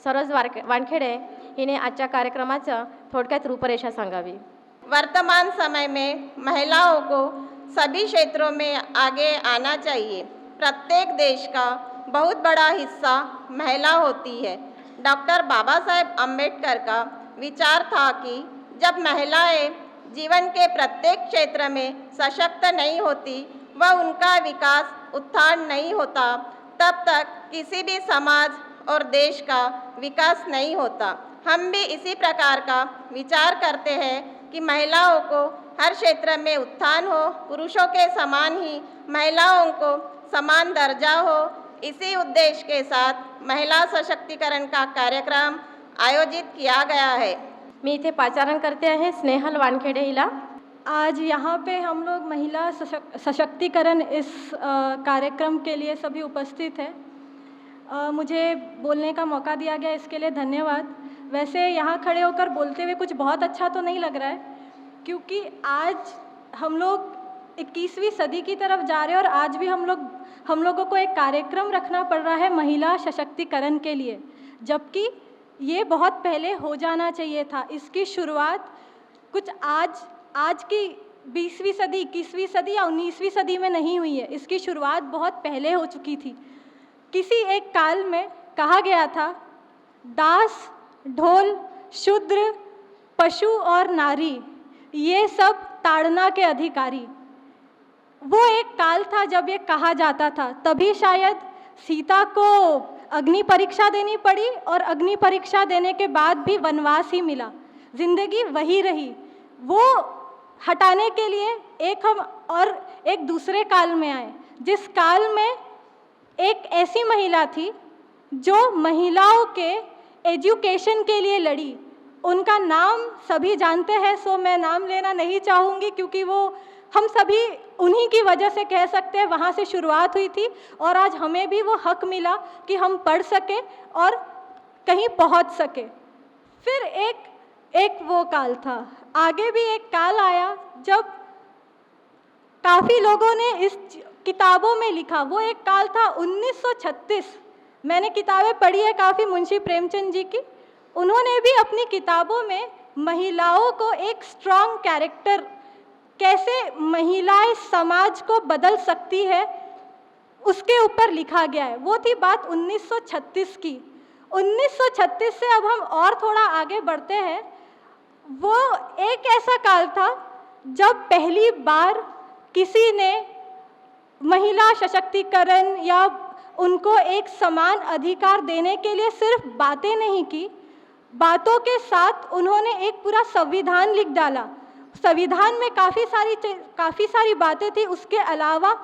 सरोज वानखेडे हिने आजच्या कार्यक्रमाचं थोडक्यात रूपरेषा सांगावी। वर्तमान समय में महिलाओं को सभी क्षेत्रों में आगे आना चाहिए। प्रत्येक देश का बहुत बड़ा हिस्सा महिला होती है। डॉक्टर बाबा साहेब अम्बेडकर का विचार था कि जब महिलाएं जीवन के प्रत्येक क्षेत्र में सशक्त नहीं होती व उनका विकास उत्थान नहीं होता, तब तक किसी भी समाज और देश का विकास नहीं होता। हम भी इसी प्रकार का विचार करते हैं कि महिलाओं को हर क्षेत्र में उत्थान हो, पुरुषों के समान ही महिलाओं को समान दर्जा हो। इसी उद्देश्य के साथ महिला सशक्तिकरण का कार्यक्रम आयोजित किया गया है। मी इथे पाचारण करते हैं स्नेहल वानखेडे हिला। आज यहाँ पे हम लोग महिला सशक्तिकरण इस कार्यक्रम के लिए सभी उपस्थित हैं। मुझे बोलने का मौका दिया गया, इसके लिए धन्यवाद। वैसे यहाँ खड़े होकर बोलते हुए कुछ बहुत अच्छा तो नहीं लग रहा है, क्योंकि आज हम लोग 21वीं सदी की तरफ जा रहे हैं और आज भी हम लोगों को एक कार्यक्रम रखना पड़ रहा है महिला सशक्तिकरण के लिए, जबकि ये बहुत पहले हो जाना चाहिए था। इसकी शुरुआत कुछ आज की 20वीं सदी, 21वीं सदी या 19वीं सदी में नहीं हुई है। इसकी शुरुआत बहुत पहले हो चुकी थी। किसी एक काल में कहा गया था, दास, ढोल, शूद्र, पशु और नारी ये सब ताड़ना के अधिकारी। वो एक काल था जब ये कहा जाता था, तभी शायद सीता को अग्नि परीक्षा देनी पड़ी और अग्नि परीक्षा देने के बाद भी वनवास ही मिला, जिंदगी वही रही। वो हटाने के लिए एक दूसरे काल में आए, जिस काल में एक ऐसी महिला थी जो महिलाओं के एजुकेशन के लिए लड़ी। उनका नाम सभी जानते हैं, सो मैं नाम लेना नहीं चाहूँगी, क्योंकि वो हम सभी उन्हीं की वजह से कह सकते हैं वहाँ से शुरुआत हुई थी और आज हमें भी वो हक मिला कि हम पढ़ सकें और कहीं पहुँच सके। फिर एक वो काल था, आगे भी एक काल आया जब काफ़ी लोगों ने इस किताबों में लिखा। वो एक काल था 1936। मैंने किताबें पढ़ी है काफ़ी मुंशी प्रेमचंद जी की। उन्होंने भी अपनी किताबों में महिलाओं को एक स्ट्रॉन्ग कैरेक्टर, कैसे महिलाएं समाज को बदल सकती है, उसके ऊपर लिखा गया है। वो थी बात 1936 की। 1936 से अब हम और थोड़ा आगे बढ़ते हैं। वो एक ऐसा काल था जब पहली बार किसी ने महिला सशक्तिकरण या उनको एक समान अधिकार देने के लिए सिर्फ बातें नहीं की, बातों के साथ उन्होंने एक पूरा संविधान लिख डाला। संविधान में काफ़ी सारी बातें थी। उसके अलावा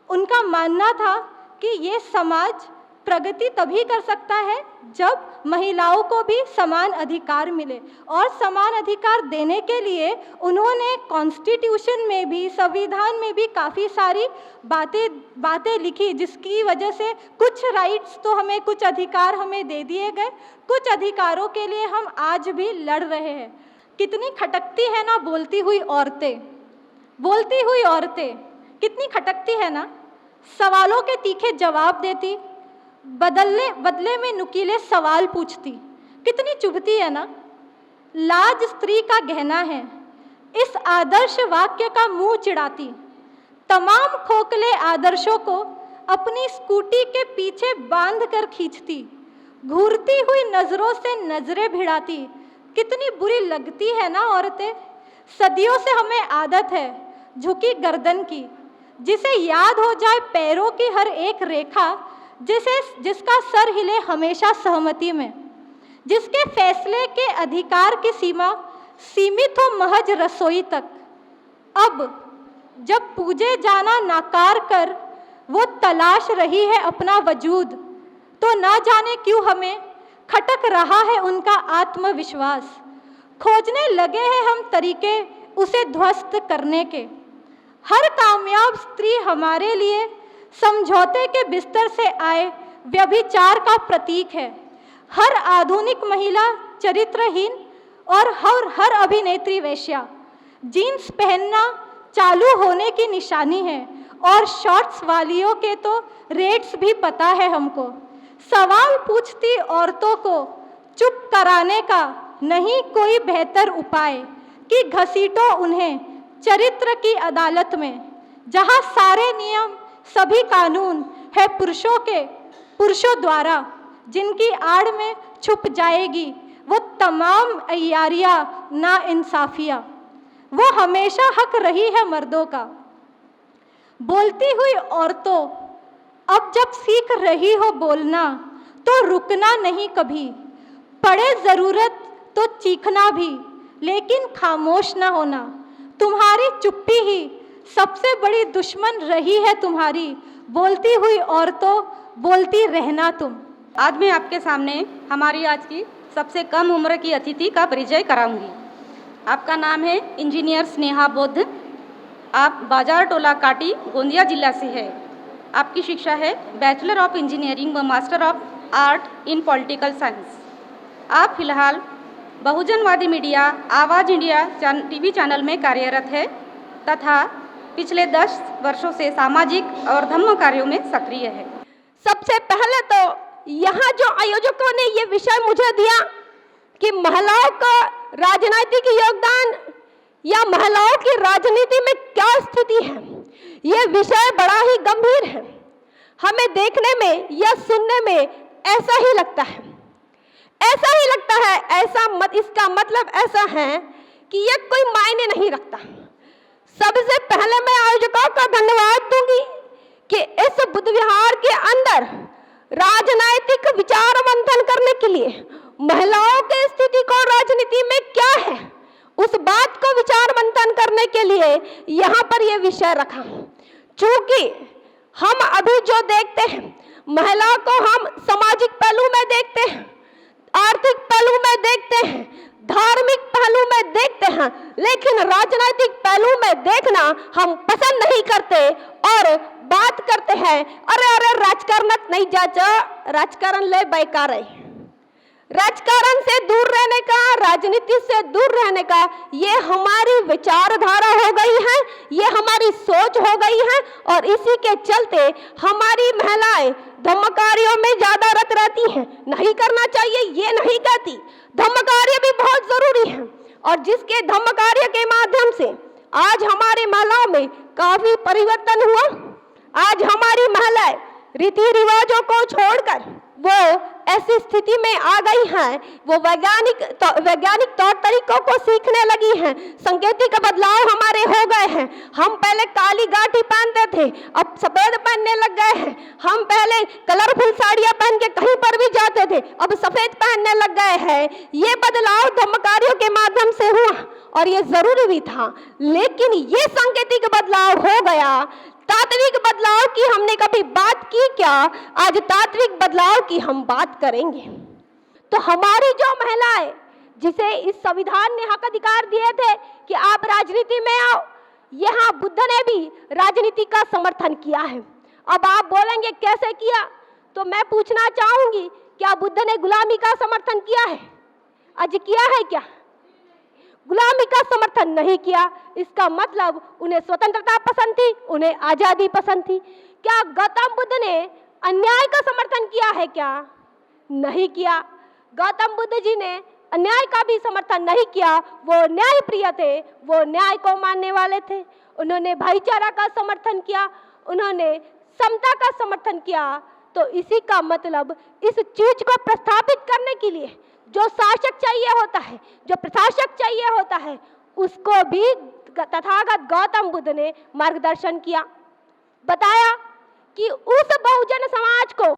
उनका मानना था कि ये समाज प्रगति तभी कर सकता है जब महिलाओं को भी समान अधिकार मिले, और समान अधिकार देने के लिए उन्होंने कॉन्स्टिट्यूशन में भी, संविधान में भी काफ़ी सारी बातें लिखी, जिसकी वजह से कुछ राइट्स तो हमें, कुछ अधिकार हमें दे दिए गए, कुछ अधिकारों के लिए हम आज भी लड़ रहे हैं। कितनी खटकती है ना बोलती हुई औरतें कितनी खटकती है ना। सवालों के तीखे जवाब देती, बदले में नुकीले सवाल पूछती, कितनी चुभती है ना। लाज स्त्री का गहना है, इस आदर्श वाक्य का मुंह चिढ़ाती, तमाम खोखले आदर्शों को अपनी स्कूटी के पीछे बांध कर खींचती, घूरती हुई नजरों से नजरें भिड़ाती। कितनी बुरी लगती है ना औरतें। सदियों से हमें आदत है झुकी गर्दन की, जिसे याद हो जाए पैरों की हर एक रेखा, जिसका सर हिले हमेशा सहमति में, जिसके फैसले के अधिकार की सीमा सीमित हो महज रसोई तक। अब जब पूजे जाना नाकार कर वो तलाश रही है अपना वजूद, तो ना जाने क्यों हमें खटक रहा है उनका आत्मविश्वास। खोजने लगे हैं हम तरीके उसे ध्वस्त करने के। हर कामयाब स्त्री हमारे लिए समझौते के बिस्तर से आए व्यभिचार का प्रतीक है। हर आधुनिक महिला चरित्रहीन और हर अभिनेत्री वेश्या। जीन्स पहनना चालू होने की निशानी है और शॉर्ट्स वालियों के तो रेट्स भी पता है हमको। सवाल पूछती औरतों को चुप कराने का नहीं कोई बेहतर उपाय कि घसीटो उन्हें चरित्र की अदालत में, जहाँ सारे नियम सभी कानून है पुरुषों द्वारा, जिनकी आड़ में छुप जाएगी वो तमाम अय्यारियाँ ना इंसाफियाँ। वो हमेशा हक रही है मर्दों का। बोलती हुई औरतों, अब जब सीख रही हो बोलना तो रुकना नहीं कभी, पड़े ज़रूरत तो चीखना भी, लेकिन खामोश ना होना। तुम्हारी चुप्पी ही सबसे बड़ी दुश्मन रही है तुम्हारी। बोलती हुई औरतों, बोलती रहना तुम। आज मैं आपके सामने हमारी आज की सबसे कम उम्र की अतिथि का परिचय कराऊंगी। आपका नाम है इंजीनियर स्नेहा बुद्ध। आप बाजार टोला काटी गोंदिया जिला से है। आपकी शिक्षा है बैचलर ऑफ इंजीनियरिंग व master of art in political science. आप फिलहाल बहुजनवादी मीडिया आवाज़ इंडिया टीवी चैनल में कार्यरत है तथा पिछले 10 वर्षों से सामाजिक और धम्म कार्यों में सक्रिय है। सबसे पहले तो यहाँ जो आयोजकों ने ये विषय मुझे दिया कि महिलाओं का राजनीतिक योगदान या महिलाओं की राजनीति में क्या स्थिति है, ये विषय बड़ा ही गंभीर है। हमें देखने में या सुनने में ऐसा ही लगता है, इसका मतलब ऐसा है कि ये कोई मायने नहीं रखता। सबसे पहले मैं आयोजकों का धन्यवाद दूंगी कि इस बुद्ध विहार के अंदर राजनीतिक विचार मंथन करने के लिए महिलाओं की स्थिति को राजनीति में क्या है उस बात को विचार मंथन करने के लिए यहाँ पर यह विषय रखा। चूंकि हम अभी जो देखते हैं, महिला को हम सामाजिक पहलू में देखते हैं, आर्थिक पहलू में देखते हैं, धार्मिक पहलू में देखते हैं, लेकिन राजनीतिक पहलू में देखना हम पसंद नहीं करते और बात करते हैं अरे राजकारण नहीं जाचा, राजकारण ले बेकार है। राजकारण से दूर रहने का, राजनीति से दूर रहने का ये हमारी विचारधारा हो गई है, ये हमारी सोच हो गई है और इसी के चलते हमारी महिलाएं धम्म कार्यों में ज्यादा रत रहती हैं। नहीं करना चाहिए ये नहीं कहती, धम्म कार्य भी बहुत जरूरी है और जिसके धम्म कार्य के माध्यम से आज हमारी महिलाओं में काफी परिवर्तन हुआ। आज हमारी महिलाएं रीति रिवाजों को छोड़कर वो ऐसी स्थिति में आ गई हैं, वो वैज्ञानिक तौर तरीकों को सीखने लगी हैं। सांकेतिक बदलाव हमारे हो गए हैं। हम पहले काली गाठी पहनते थे, अब सफेद पहनने लग गए हैं। हम पहले कलरफुल साड़ियां पहन के कहीं पर भी जाते थे, अब सफेद पहनने लग गए हैं। ये बदलाव धम्म कार्यों के माध्यम से हुआ और ये जरूरी भी था, लेकिन ये सांकेतिक बदलाव हो गया। तात्विक बदलाव की हमने कभी बात की क्या? आज तात्विक बदलाव की हम बात करेंगे। तो हमारी जो महिलाएं, जिसे इस संविधान ने हक अधिकार दिए थे कि आप राजनीति में आओ, यहाँ बुद्ध ने भी राजनीति का समर्थन किया है। अब आप बोलेंगे कैसे किया, तो मैं पूछना चाहूंगी, क्या बुद्ध ने गुलामी का समर्थन किया है? आज किया है क्या? गुलामी का समर्थन नहीं किया। इसका मतलब उन्हें स्वतंत्रता पसंद थी, उन्हें आजादी पसंद थी। क्या गौतम बुद्ध ने अन्याय का समर्थन किया है क्या? नहीं किया। गौतम बुद्ध जी ने अन्याय का भी समर्थन नहीं किया। वो न्याय प्रिय थे, वो न्याय को मानने वाले थे। उन्होंने भाईचारा का समर्थन किया, उन्होंने समता का समर्थन किया। तो इसी का मतलब इस चीज को प्रस्थापित करने के लिए जो शासक चाहिए होता है, जो प्रशासक चाहिए होता है, उसको भी तथागत गौतम बुद्ध ने मार्गदर्शन किया। बताया कि उस बहुजन समाज को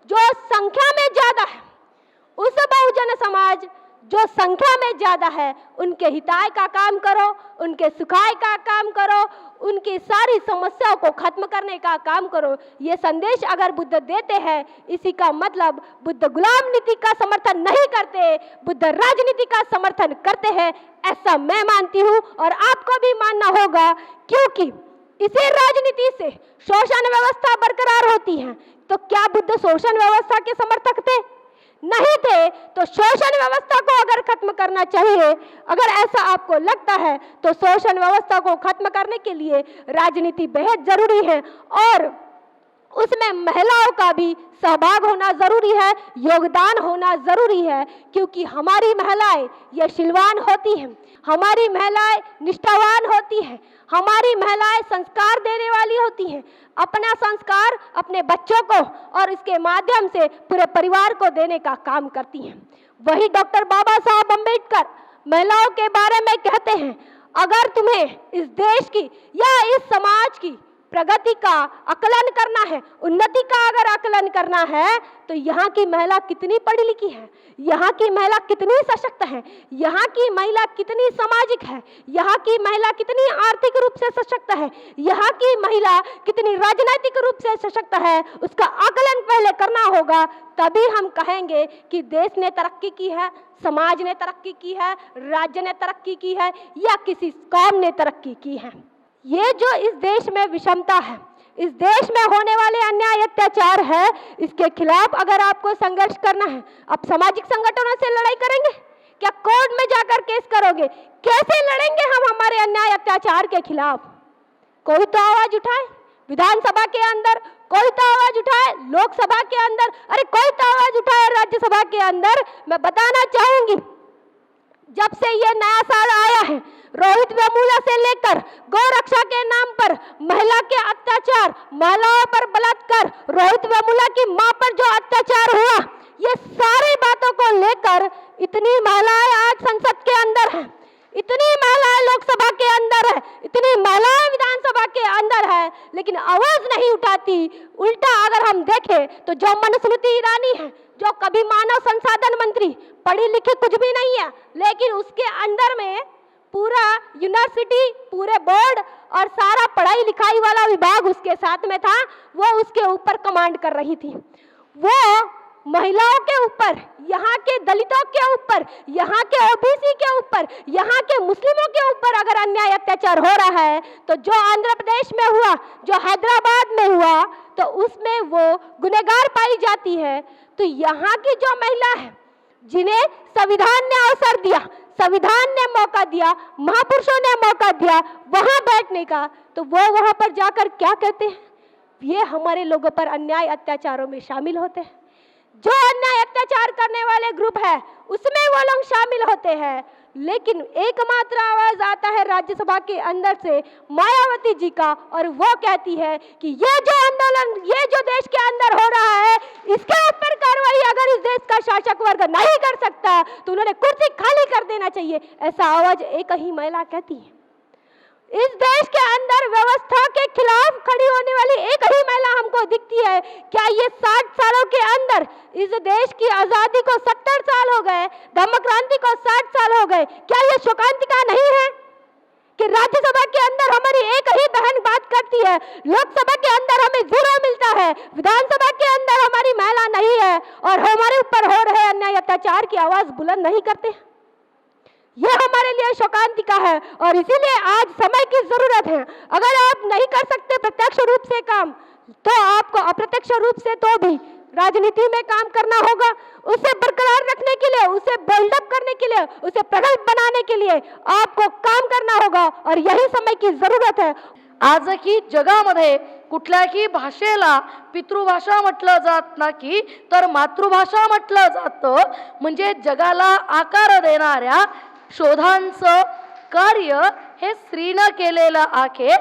जो संख्या में ज्यादा है, उस बहुजन समाज जो संख्या में ज्यादा है, उनके हिताय का काम करो, उनके सुखाय का काम करो, उनकी सारी समस्याओं को खत्म करने का काम करो। ये संदेश अगर बुद्ध देते हैं, इसी का मतलब बुद्ध गुलाम नीति का समर्थन नहीं करते, बुद्ध राजनीति का समर्थन करते हैं, ऐसा मैं मानती हूँ और आपको भी मानना होगा, क्योंकि इसी राजनीति से शोषण व्यवस्था बरकरार होती है। तो क्या बुद्ध शोषण व्यवस्था के समर्थक थे? नहीं थे। तो शोषण व्यवस्था को अगर खत्म करना चाहिए, अगर ऐसा आपको लगता है, तो शोषण व्यवस्था को खत्म करने के लिए राजनीति बेहद जरूरी है। और उसमें महिलाओं का भी सहभाग होना जरूरी है, योगदान होना जरूरी है, क्योंकि हमारी महिलाएं ये शीलवान होती हैं, हमारी महिलाएं निष्ठावान होती हैं, हमारी महिलाएं संस्कार देने वाली होती हैं। अपना संस्कार अपने बच्चों को और इसके माध्यम से पूरे परिवार को देने का काम करती हैं। वही डॉक्टर बाबा साहब अम्बेडकर महिलाओं के बारे में कहते हैं, अगर तुम्हें इस देश की या इस समाज की प्रगति का आकलन करना है, उन्नति का अगर आकलन करना है, तो यहाँ की महिला कितनी पढ़ी लिखी है, यहाँ की महिला कितनी सशक्त है, यहाँ की महिला कितनी सामाजिक है, यहाँ की महिला कितनी आर्थिक रूप से सशक्त है, यहाँ की महिला कितनी राजनीतिक रूप से सशक्त है, उसका आकलन पहले करना होगा। तभी हम कहेंगे कि देश ने तरक्की की है, समाज ने तरक्की की है, राज्य ने तरक्की की है या किसी कौम ने तरक्की की है। ये जो इस देश में विषमता है, इस देश में होने वाले अन्याय अत्याचार है, इसके खिलाफ अगर आपको संघर्ष करना है, आप सामाजिक संगठनों से लड़ाई करेंगे क्या? कोर्ट में जाकर केस करोगे? कैसे लड़ेंगे हम हमारे अन्याय अत्याचार के खिलाफ? कोई तो आवाज उठाए विधानसभा के अंदर, कोई तो आवाज उठाए लोकसभा के अंदर, अरे कोई तो आवाज उठाए राज्यसभा के अंदर। मैं बताना चाहूंगी, जब से ये नया साल आया है, रोहित वेमुला से लेकर गौरक्षा के नाम पर महिला के अत्याचार, महिलाओं पर बलात्कार, रोहित वेमुला की मां पर जो अत्याचार हुआ, ये सारी बातों को लेकर इतनी महिलाएं आज संसद के अंदर हैं, इतनी महिलाएं लोकसभा के अंदर है, इतनी महिलाएं विधानसभा के अंदर है, लेकिन आवाज नहीं उठाती। उल्टा अगर हम देखें तो जो मनुस्मृति ईरानी है, जो कभी मानव संसाधन मंत्री, पढ़ी लिखी कुछ भी नहीं है, लेकिन उसके अंदर में पूरा यूनिवर्सिटी, पूरे बोर्ड और सारा पढ़ाई लिखाई वाला विभाग उसके साथ में था, वो उसके ऊपर कमांड कर रही थी। वो महिलाओं के ऊपर, यहाँ के दलितों के ऊपर, यहाँ के ओबीसी के ऊपर, यहाँ के मुस्लिमों के ऊपर अगर अन्याय अत्याचार हो रहा है, तो जो आंध्र प्रदेश में हुआ, जो हैदराबाद में हुआ, तो उसमें वो गुनहगार पाई जाती है। तो यहाँ की जो महिला है, जिन्हें संविधान ने अवसर दिया, संविधान ने मौका दिया, महापुरुषों ने मौका दिया वहां बैठने का, तो वो वहां पर जाकर क्या कहते हैं? ये हमारे लोगों पर अन्याय अत्याचारों में शामिल होते हैं। जो अन्याय अत्याचार करने वाले ग्रुप है उसमें वो लोग शामिल होते हैं, लेकिन एकमात्र आवाज आता है राज्यसभा के अंदर से मायावती जी का, और वो कहती है कि ये जो आंदोलन, ये जो देश के अंदर हो रहा है, इसके ऊपर कार्रवाई अगर इस देश का शासक वर्ग नहीं कर सकता तो उन्होंने कुर्सी खाली कर देना चाहिए। ऐसा आवाज एक ही महिला कहती है। इस देश के अंदर व्यवस्था के खिलाफ खड़ी होने वाली एक ही महिला हमको दिखती है। क्या ये 60 सालों के अंदर, इस देश की आजादी को 70 साल हो गए, धम्म क्रांति को 60 साल हो गए, क्या ये शोकांतिका नहीं है कि राज्यसभा के अंदर हमारी एक ही बहन बात करती है, लोकसभा के अंदर हमें 0 मिलता है, विधानसभा के अंदर हमारी महिला नहीं है, और हमारे ऊपर हो रहे अन्याय अत्याचार की आवाज बुलंद नहीं करते? ये हमारे लिए शोकांतिका है, और इसीलिए आज समय की जरूरत है। अगर आप नहीं कर सकते प्रत्यक्ष रूप से काम, तो आपको अप्रत्यक्ष रूप से तो भी राजनीति में काम करना होगा। उसे बरकरार रखने के लिए, उसे बिल्डअप करने के लिए, उसे प्रगल्भ बनाने के लिए आपको काम करना होगा, और यही समय की जरूरत है। आजही जगामध्ये कुठल्याही भाषेला पितृभाषा म्हटलं जात नाही, तर मातृभाषा म्हटलं जातं। म्हणजे जगाला आकार देणाऱ्या शोधांचं कार्य हे स्त्रीनं केलेलं आहे।